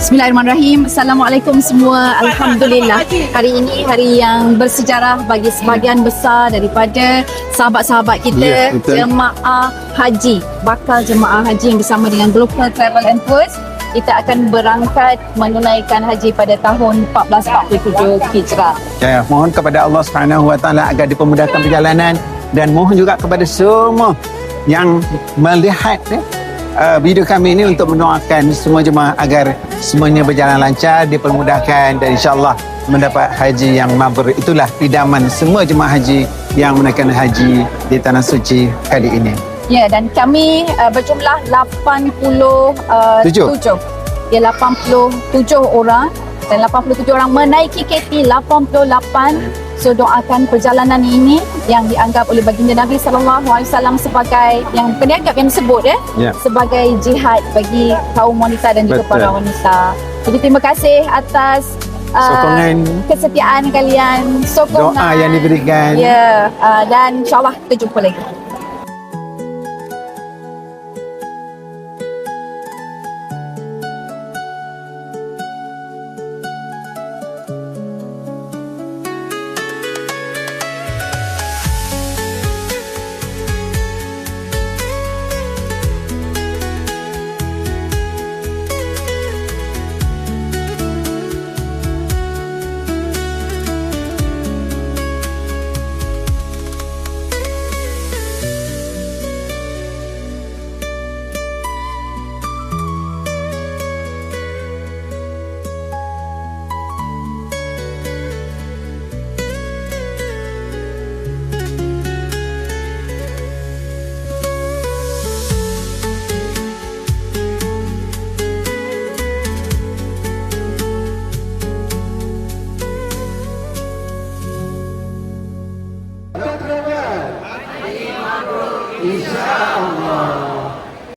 Bismillahirrahmanirrahim. Assalamualaikum semua. Alhamdulillah. Hari ini hari yang bersejarah bagi sebahagian besar daripada sahabat-sahabat kita, jemaah haji, bakal jemaah haji yang bersama dengan Global Travel and Tours. Kita akan berangkat menunaikan haji pada tahun 1447 Hijrah. Ya, mohon kepada Allah Subhanahu Wa Taala agar dipermudahkan perjalanan, dan mohon juga kepada semua yang melihat video kami ini untuk mendoakan semua jemaah agar semuanya berjalan lancar, dipermudahkan, dan insya-Allah mendapat haji yang mabrur. Itulah idaman semua jemaah haji yang menunaikan haji di tanah suci kali ini. Ya, dan kami berjumlah 87. Ya, 87 orang, dan 87 orang menaiki KT 88. So doakan perjalanan ini yang dianggap oleh baginda Nabi SAW sebagai yang dianggap yang disebut sebagai jihad bagi kaum wanita dan juga para wanita. Jadi terima kasih atas sokongan, kesetiaan kalian, sokongan, doa yang diberikan. Ya, dan insya-Allah kita jumpa lagi.